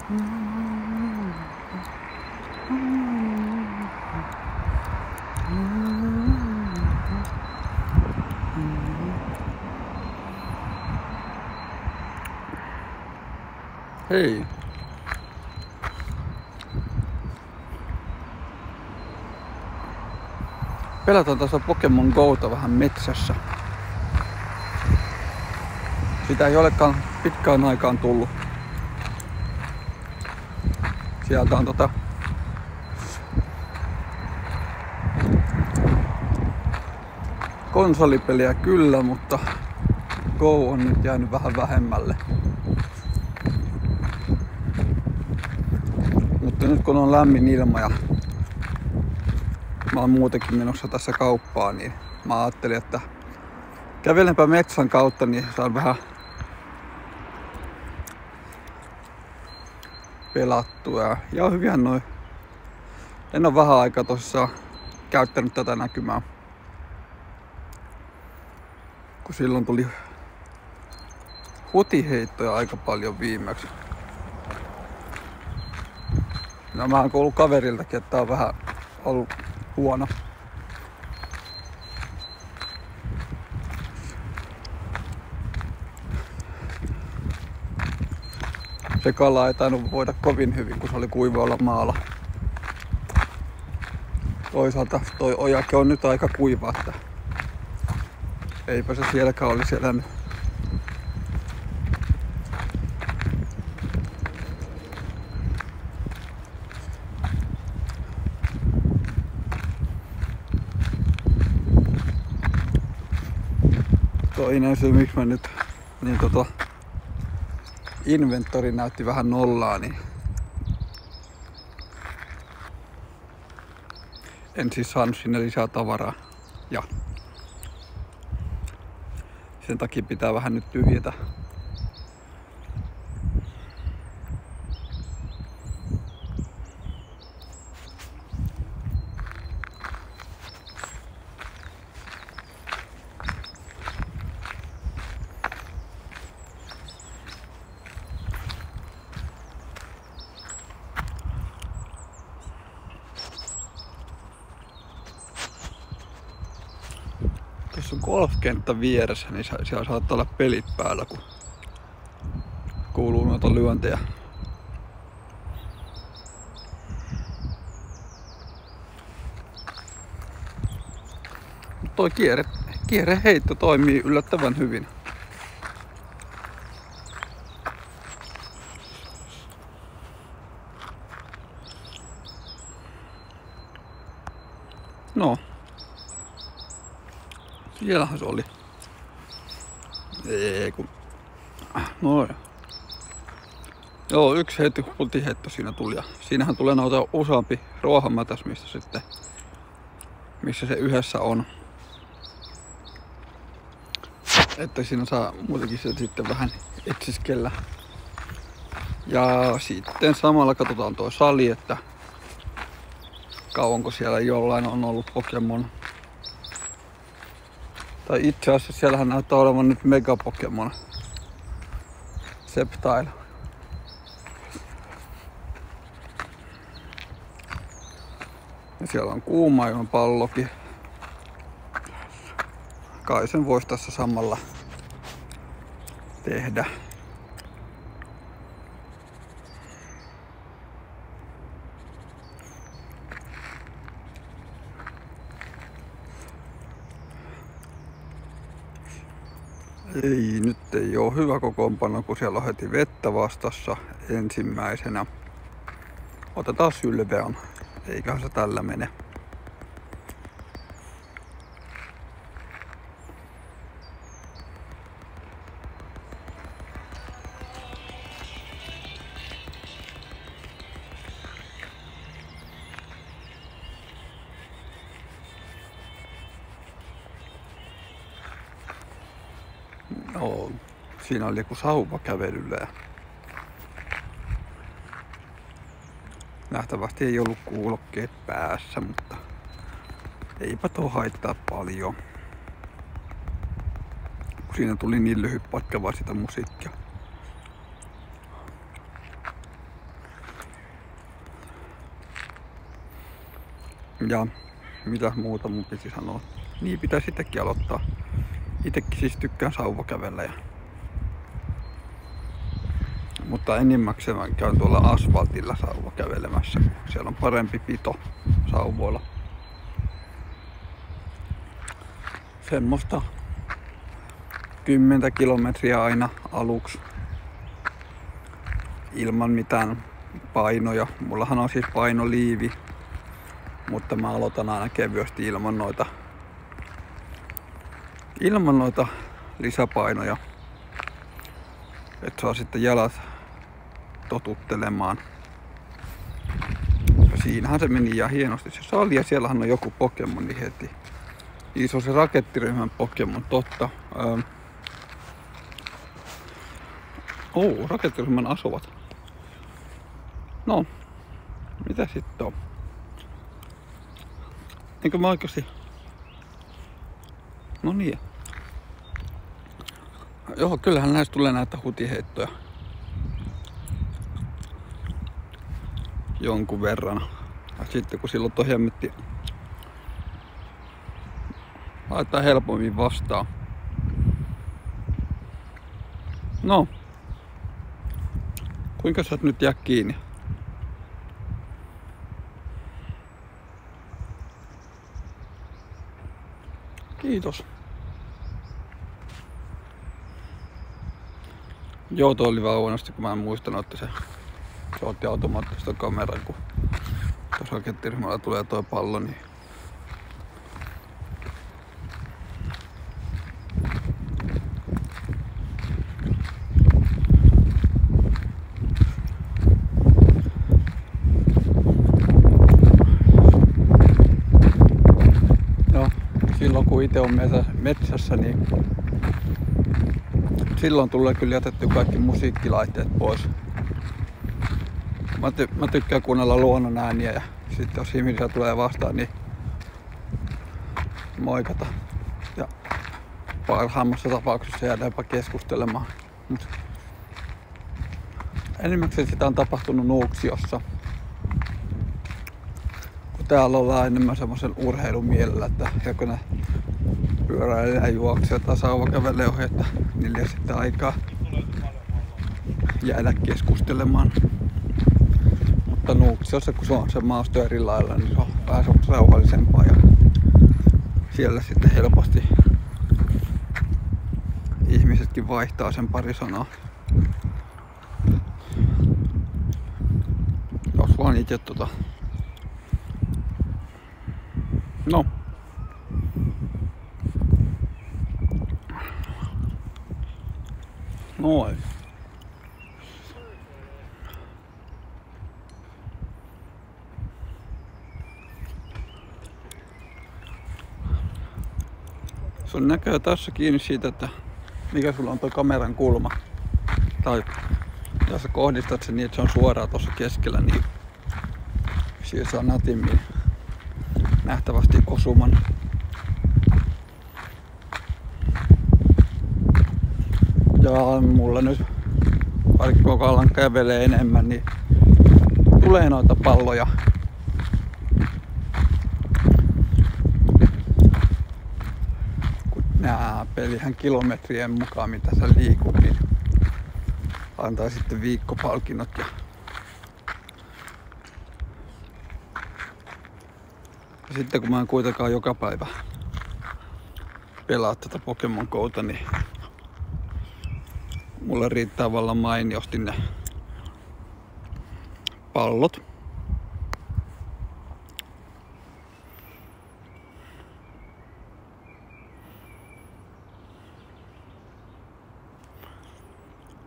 Hei. Pelataan tuossa Pokemon Gota vähän metsässä. Sitä ei olekaan pitkään aikaan tullut. Sieltä on konsolipeliä kyllä, mutta Go on nyt jäänyt vähän vähemmälle. Mutta nyt kun on lämmin ilma ja mä oon muutenkin menossa tässä kauppaan, niin mä ajattelin, että kävelenpä metsän kautta, niin saan vähän pelattua. Ja hyviä noin. En ole vähän aikaa tosissaan käyttänyt tätä näkymää. Kun silloin tuli hutiheittoja aika paljon viimeksi. No mä oon kuullut kaveriltakin, että tää on vähän ollut huono. Se kala ei tainnut voida kovin hyvin, kun se oli kuivalla maalla. Toisaalta toi ojake on nyt aika kuiva, että eipä se sielläkään olisi elänyt. Toinen syy, miksi mä nyt inventori näytti vähän nollaa, niin en siis saanut sinne lisää tavaraa. Ja sen takia pitää vähän nyt tyhjätä. Tuossa on golfkenttä vieressä, niin siellä saattaa olla pelit päällä, kun kuuluu noita lyöntejä. Toi kierreheitto toimii yllättävän hyvin. No. Siellähän se oli. Ei kun. Noin. Joo, yksi hutiheitto siinä tuli. Ja siinähän tulee noita useampi ruohonmätäs, missä se yhdessä on. Että siinä saa muutenkin se sitten vähän etsiskellä. Ja sitten samalla katsotaan tuo sali, että kauanko siellä jollain on ollut Pokemon. Tai itse asiassa siellähän näyttää olevan nyt Mega Pokemon. Sceptile. Ja siellä on Kuumajoen pallokin. Kai sen voisi tässä samalla tehdä. Ei, nyt ei ole hyvä kokoonpano, kun siellä on heti vettä vastassa ensimmäisenä. Otetaan Sylveon. Eiköhän se tällä mene. No, siinä oli joku sauva kävelyllä ja nähtävästi ei ollut kuulokkeet päässä, mutta eipä tuo haittaa paljon. Siinä tuli niin lyhyt pätkä vaan sitä musiikkia. Ja mitä muuta mun piti sanoa. Niin pitäisi itsekin aloittaa. Itekin siis tykkään sauvakävellä. Mutta enimmäkseen mä käyn tuolla asfaltilla sauvakävelemässä. Siellä on parempi pito sauvoilla. Semmoista 10 kilometriä aina aluksi. Ilman mitään painoja. Mullahan on siis painoliivi. Mutta mä aloitan aina kevyesti ilman noita lisäpainoja. Et saa sitten jalat totuttelemaan. Ja siinähän se meni ihan hienosti se sali ja siellähän on joku Pokemoni heti. Se on se rakettiryhmän Pokemon, totta. Rakettiryhmän asuvat. No, mitä sitten on? Enkö mä oikeasti... No niin. Joo, kyllähän näistä tulee näitä hutiheittoja. Jonkun verran. Ja sitten kun silloin tuo hemmetti laittaa helpommin vastaan. No. Kuinka sä nyt jää kiinni? Kiitos. Joo, tuo oli vaan huonosti, kun mä en muistanut, että se otti automaattista kameran, kun tuossa rakettiryhmällä tulee tuo pallo, niin silloin kun itse on metsässä, niin silloin tulee kyllä jätetty kaikki musiikkilaitteet pois. Mä tykkään kuunnella luonnon ääniä ja sitten jos ihmisiä tulee vastaan, niin moikata. Ja parhaimmassa tapauksessa jäädä jopa keskustelemaan. Enimmäkseen sitä on tapahtunut Nuuksiossa. Kun täällä ollaan enemmän semmoisen urheilumielellä, että joko ne pyöräilee ja juoksee tai sauvakävelee ohi, että niillä ei sitten aikaa jäädä keskustelemaan. Mutta Nuuksiossa, kun se on se maasto eri lailla, niin se on vähän rauhallisempaa ja siellä sitten helposti ihmisetkin vaihtaa sen pari sanaa. Jos vaan itse No. Noin. Sun näkee tässä kiinni siitä, että mikä sulla on tuo kameran kulma. Tai jos sä kohdistat sen niin, että se on suoraan tuossa keskellä, niin siinä saa natimmin nähtävästi osuman. Ja mulla nyt, vaikka koko ajan kävelee enemmän, niin tulee noita palloja. Kun nää pelihän kilometrien mukaan, mitä sä liikut, niin antaa sitten viikkopalkinnot. Ja sitten kun mä en kuitenkaan joka päivä pelaa tätä Pokemon Gota, niin mulle riittää vallan mainiosti ne pallot.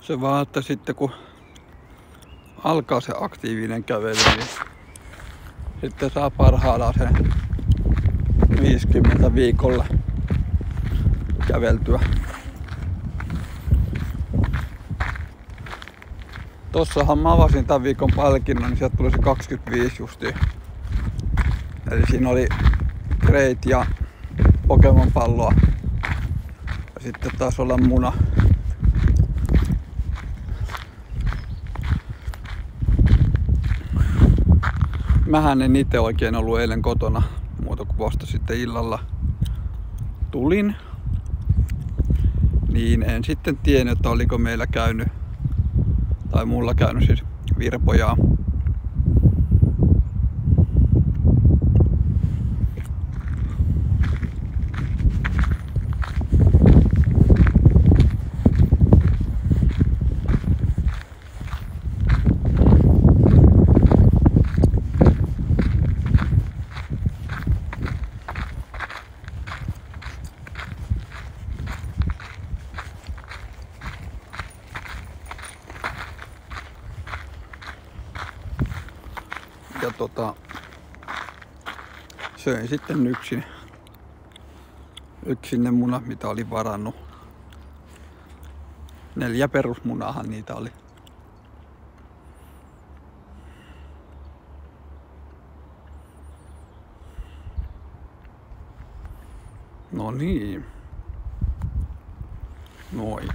Se vaan, että sitten kun alkaa se aktiivinen kävely, niin sitten saa parhaillaan sen 50 viikolla käveltyä. Tossahan mä avasin tämän viikon palkinnon, niin sieltä tuli se 25 justiin. Eli siinä oli Great ja Pokemon palloa. Ja sitten taas olla muna. mähän en itse oikein ollut eilen kotona muuta kuin vasta sitten illalla tulin. Niin en sitten tiennyt, että oliko meillä käynyt, tai mulla käynyt siis virpojaa. Ja söin sitten yksin ne munat, mitä olin varannut. 4 perusmunaahan niitä oli. No niin. Noin.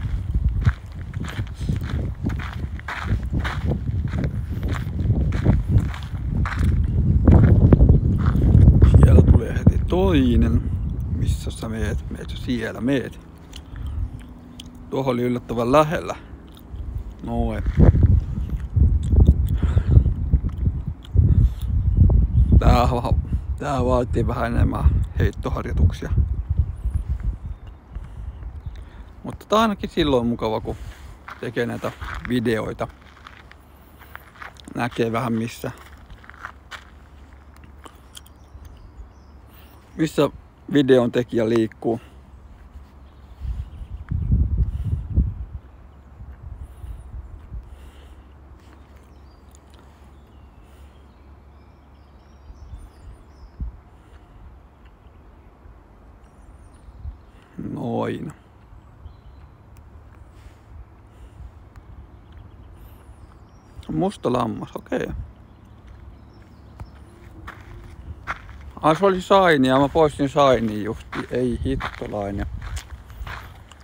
Siellä tulee heti toinen. Missä sä meet? Meet siellä, meet. Tuohon oli yllättävän lähellä. Noin. Tää vaatii vähän enemmän heittoharjoituksia. Mutta tää on ainakin silloin mukava, kun tekee näitä videoita. Näkee vähän missä videon tekijä liikkuu. Noin. Musta lammas, okei. Ai se oli sainia, mä poistin sainiin justi. Ei hittolainen.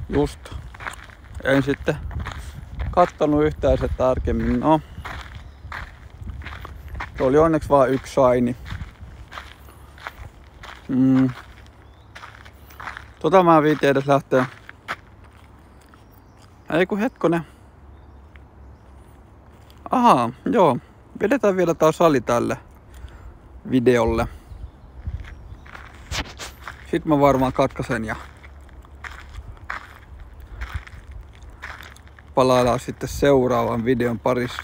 Just. En sitten kattonut yhtään se tarkemmin. No. Se oli onneksi vaan 1 saini. Mä viitin edes lähteä. Ei kun hetkonen. Ahaa, joo. Vedetään vielä tää sali tälle videolle. Sitten mä varmaan katkaisen ja palaillaan sitten seuraavan videon parissa.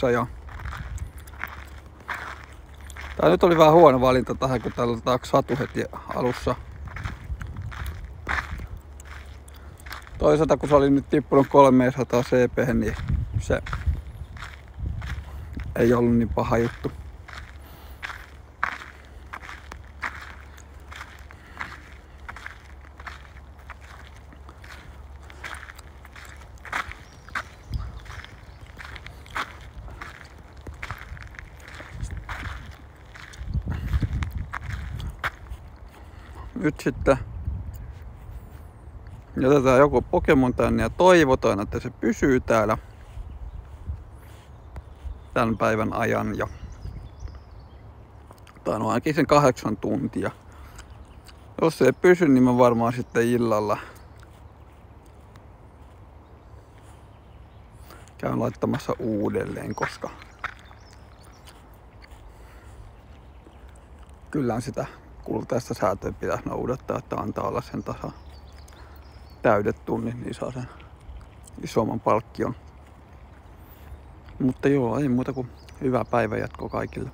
Tää nyt oli vähän huono valinta tähän, kun täällä on satu heti alussa. Toisaalta kun se oli nyt tippunut 300 cp, niin se ei ollut niin paha juttu. Nyt sitten jätetään joku Pokemon tänne ja toivotaan, että se pysyy täällä tämän päivän ajan. Tai no ainakin sen 8 tuntia. Jos se ei pysy, niin mä varmaan sitten illalla käyn laittamassa uudelleen, koska kyllähän sitä kultaista säätöä pitäisi noudattaa, että antaa olla sen tasa täydet tunnit, niin saa sen isomman palkkion. Mutta joo, ei muuta kuin hyvää päivänjatkoa kaikille.